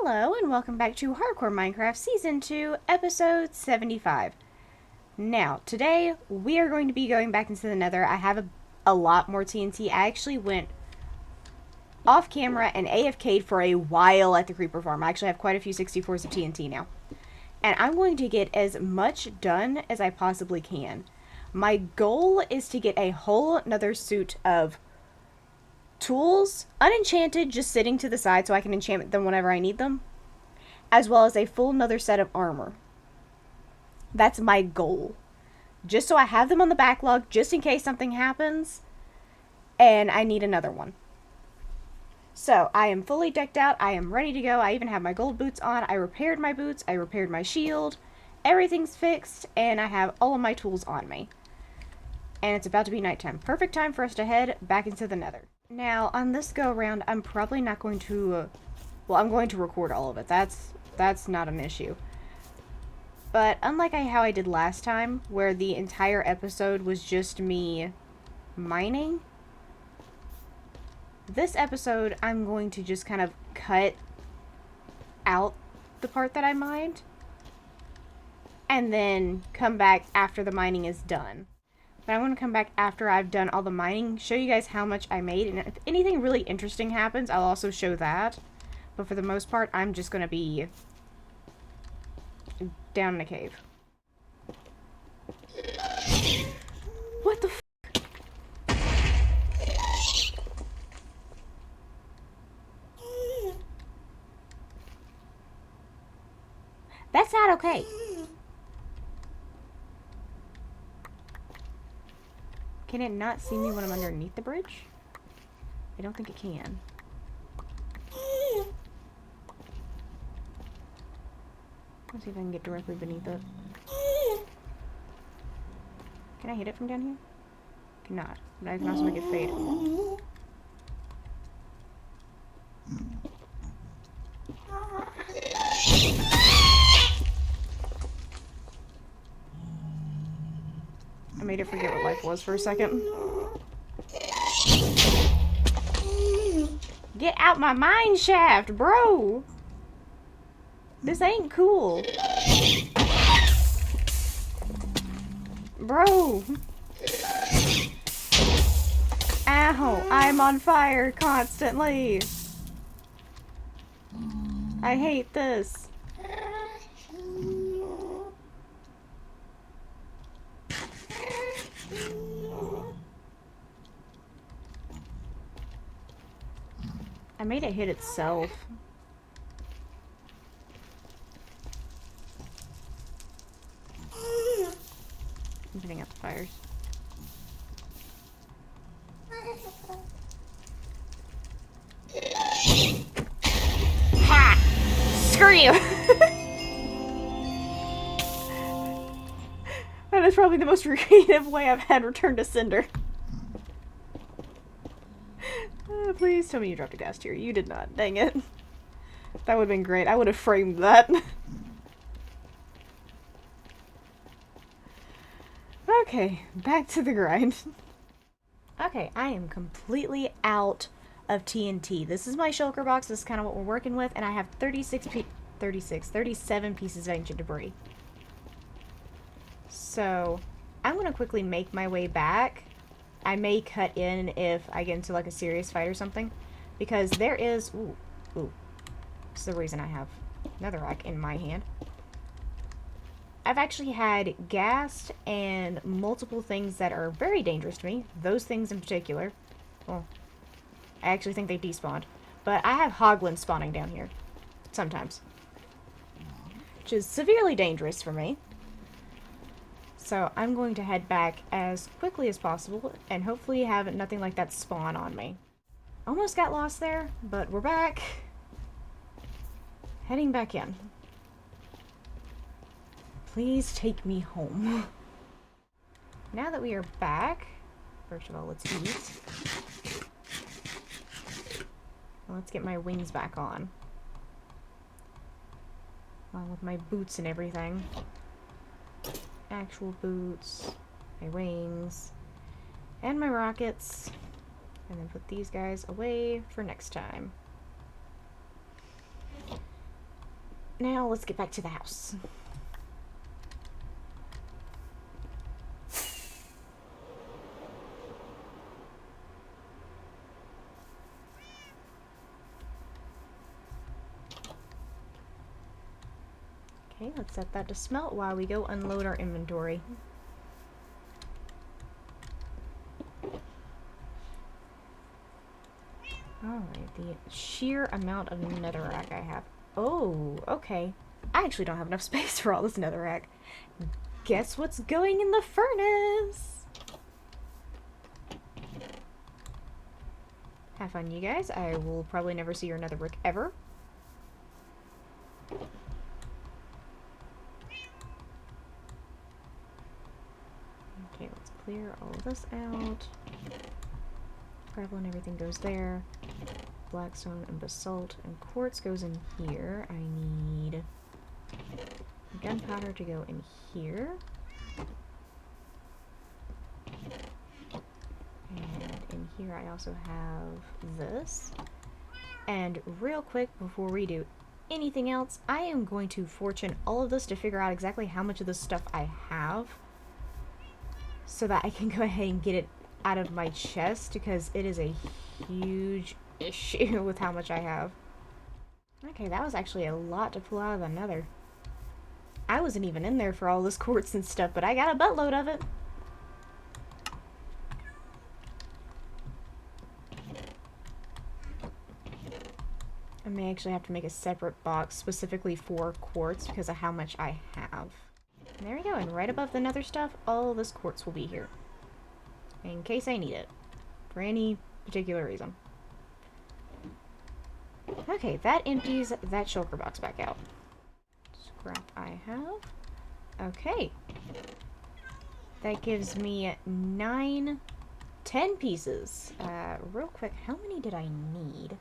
Hello and welcome back to Hardcore Minecraft Season 2, Episode 75. Now, today we are going to be going back into the nether. I have a lot more TNT. I actually went off camera and AFK'd for a while at the creeper farm. I actually have quite a few 64s of TNT now. And I'm going to get as much done as I possibly can. My goal is to get a whole nether suit of tools, unenchanted, just sitting to the side so I can enchant them whenever I need them, as well as a full nether set of armor. That's my goal. Just so I have them on the backlog, just in case something happens, and I need another one. So, I am fully decked out, I am ready to go, I even have my gold boots on, I repaired my boots, I repaired my shield, everything's fixed, and I have all of my tools on me. And it's about to be nighttime. Perfect time for us to head back into the nether. Now, on this go-around, I'm probably not going to, I'm going to record all of it. That's not an issue. But unlike how I did last time, where the entire episode was just me mining, this episode, I'm going to just kind of cut out the part that I mined, and then come back after the mining is done. But I'm going to come back after I've done all the mining, show you guys how much I made, and if anything really interesting happens, I'll also show that. But for the most part, I'm just going to be down in a cave. What the f***? That's not okay. Can it not see me when I'm underneath the bridge? I don't think it can. Let's see if I can get directly beneath it. Can I hit it from down here? Cannot. But I can also make it fade. I made it forget what life was for a second. Get out my mine shaft, bro! This ain't cool. Bro! Ow! I'm on fire constantly! I hate this. I made it hit itself. I'm putting out the fires. Ha! Screw you! That is probably the most creative way I've had returned to cinder. Please tell me you dropped a ghast tear. You did not. Dang it. That would have been great. I would have framed that. Okay, back to the grind. Okay, I am completely out of TNT. This is my shulker box. This is kind of what we're working with, and I have 37 pieces of ancient debris. So, I'm going to quickly make my way back. I may cut in if I get into like a serious fight or something, because there is, ooh, this is the reason I have netherrack in my hand. I've actually had ghast and multiple things that are very dangerous to me. Those things in particular. Well, I actually think they despawned. But I have hoglins spawning down here. Sometimes. Which is severely dangerous for me. So I'm going to head back as quickly as possible and hopefully have nothing like that spawn on me. Almost got lost there, but we're back. Heading back in. Please take me home. Now that we are back, first of all, let's eat. Let's get my wings back on. Along with my boots and everything. Actual boots, my wings, and my rockets. And then put these guys away for next time. Now let's get back to the house. Okay, let's set that to smelt while we go unload our inventory. Alright, the sheer amount of netherrack I have. Oh, okay. I actually don't have enough space for all this netherrack. Guess what's going in the furnace? Have fun, you guys. I will probably never see your nether brick ever. Okay, let's clear all of this out. Gravel and everything goes there. Blackstone and basalt and quartz goes in here. I need gunpowder to go in here. And in here I also have this. And real quick, before we do anything else, I am going to fortune all of this to figure out exactly how much of this stuff I have, so that I can go ahead and get it out of my chest, because it is a huge issue with how much I have. Okay, that was actually a lot to pull out of the nether. I wasn't even in there for all this quartz and stuff, but I got a buttload of it. I may actually have to make a separate box specifically for quartz because of how much I have. And there we go, and right above the nether stuff, all this quartz will be here. In case I need it. For any particular reason. Okay, that empties that shulker box back out. Scrap I have. Okay. That gives me 10 pieces. Real quick, how many did I need?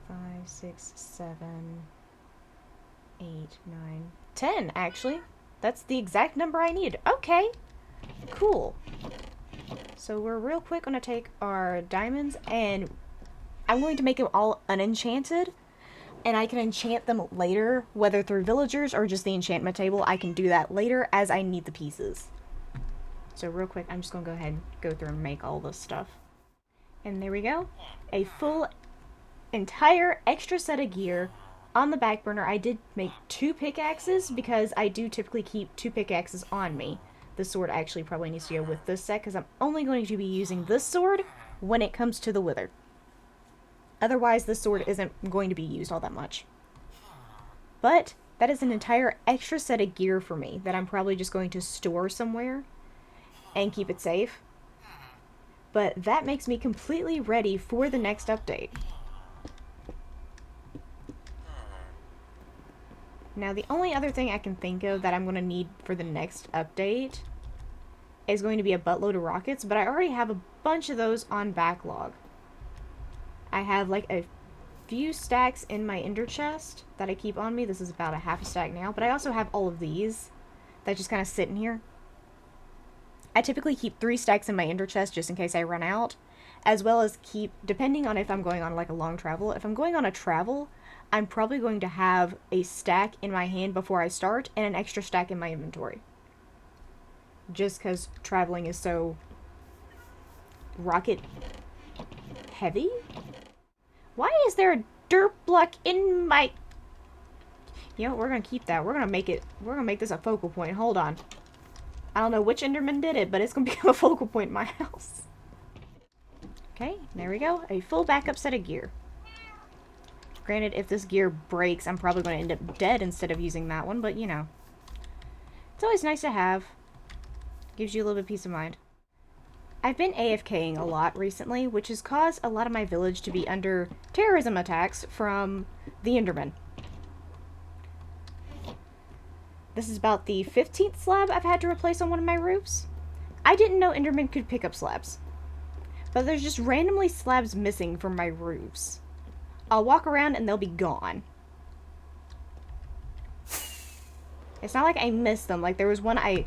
4, 5, 6, 7, 8, 9, 10, actually. That's the exact number I need. Okay. Cool. So we're real quick going to take our diamonds, and I'm going to make them all unenchanted, and I can enchant them later, whether through villagers or just the enchantment table. I can do that later as I need the pieces. So real quick, I'm just going to go ahead and go through and make all this stuff. And there we go. A full, entire extra set of gear on the back burner. I did make 2 pickaxes because I do typically keep 2 pickaxes on me. This sword actually probably needs to go with this set because I'm only going to be using this sword when it comes to the wither. Otherwise, this sword isn't going to be used all that much. But that is an entire extra set of gear for me that I'm probably just going to store somewhere and keep it safe. But that makes me completely ready for the next update. Now, the only other thing I can think of that I'm going to need for the next update is going to be a buttload of rockets, but I already have a bunch of those on backlog. I have like a few stacks in my ender chest that I keep on me. This is about a half a stack now, but I also have all of these that just kind of sit in here. I typically keep 3 stacks in my ender chest just in case I run out, as well as keep, depending on if I'm going on like a long travel. If I'm going on a travel, I'm probably going to have a stack in my hand before I start and an extra stack in my inventory. Just because traveling is so rocket heavy. Why is there a dirt block in my... You know, we're going to keep that. We're going to make this a focal point. Hold on. I don't know which Enderman did it, but it's going to become a focal point in my house. Okay, there we go. A full backup set of gear. Granted, if this gear breaks, I'm probably going to end up dead instead of using that one, but you know. It's always nice to have. Gives you a little bit of peace of mind. I've been AFKing a lot recently, which has caused a lot of my village to be under terrorism attacks from the Enderman. This is about the 15th slab I've had to replace on one of my roofs. I didn't know Endermen could pick up slabs. But there's just randomly slabs missing from my roofs. I'll walk around and they'll be gone. It's not like I missed them. Like, there was one I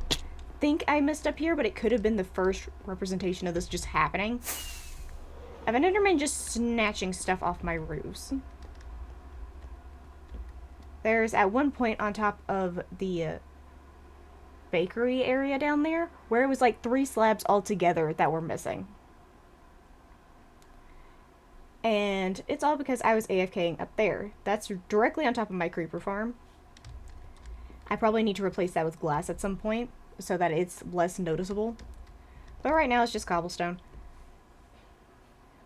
think I missed up here, but it could have been the first representation of this just happening. Of an Enderman just snatching stuff off my roofs. There's at one point on top of the bakery area down there where it was like 3 slabs all together that were missing. And it's all because I was AFKing up there. That's directly on top of my creeper farm. I probably need to replace that with glass at some point so that it's less noticeable. But right now it's just cobblestone.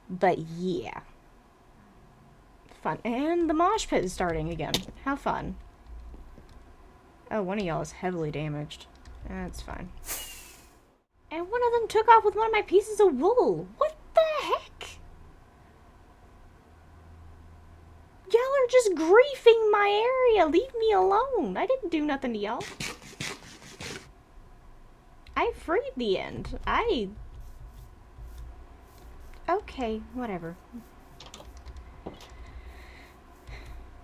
But yeah. Fun. And the mosh pit is starting again. How fun. Oh, one of y'all is heavily damaged. That's fine. And one of them took off with one of my pieces of wool. What the heck? Y'all are just griefing my area. Leave me alone. I didn't do nothing to y'all. I freed the end. Okay, whatever.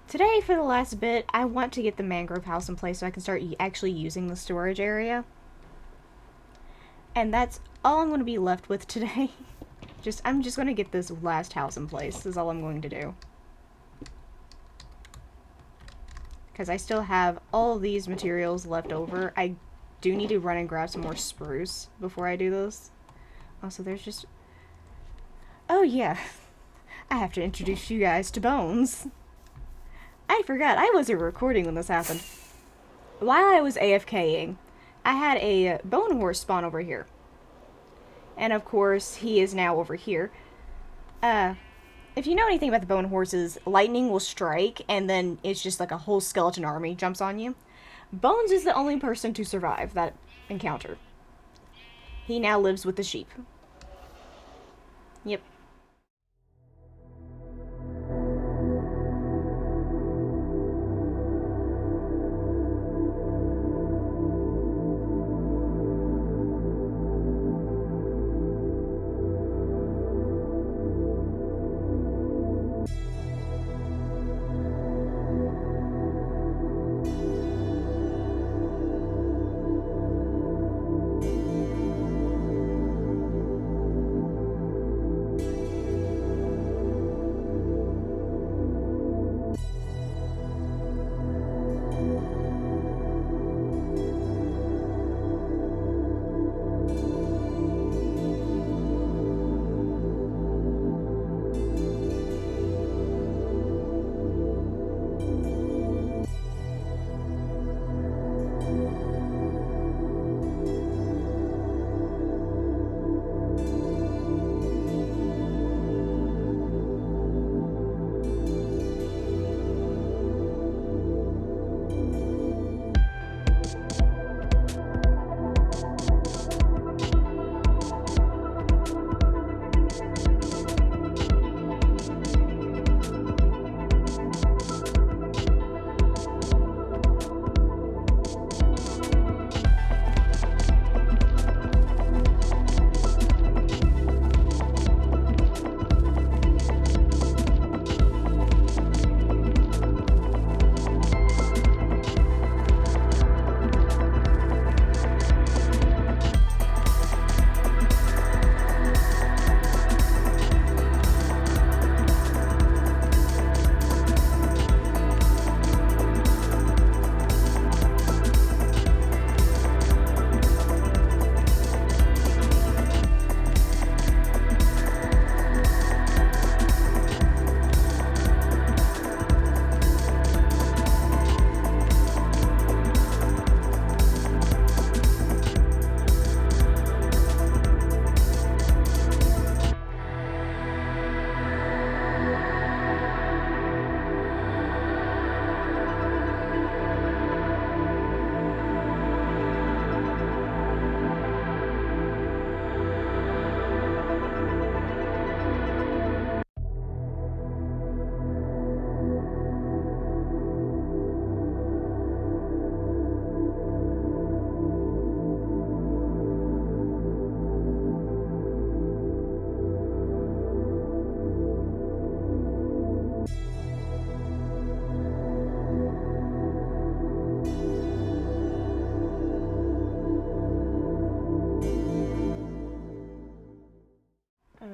Today, for the last bit, I want to get the mangrove house in place so I can start actually using the storage area. And that's all I'm going to be left with today. I'm just going to get this last house in place, is all I'm going to do. Because I still have all of these materials left over. I do need to run and grab some more spruce before I do this. Also, there's just... Oh, yeah. I have to introduce you guys to Bones. I forgot, I wasn't recording when this happened. While I was AFKing, I had a bone horse spawn over here. And of course, he is now over here. If you know anything about the bone horses, lightning will strike, and then it's just like a whole skeleton army jumps on you. Bones is the only person to survive that encounter. He now lives with the sheep. Yep.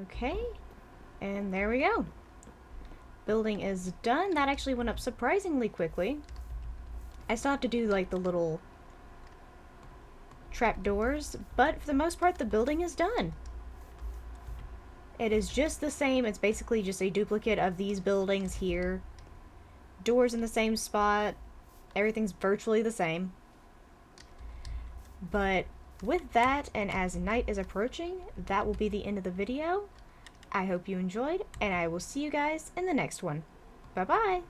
Okay, and there we go. Building is done. That actually went up surprisingly quickly. I still have to do like the little trapdoors, but for the most part the building is done. It is just the same. It's basically just a duplicate of these buildings here. Doors in the same spot. Everything's virtually the same. But with that, and as night is approaching, that will be the end of the video. I hope you enjoyed, and I will see you guys in the next one. Bye-bye!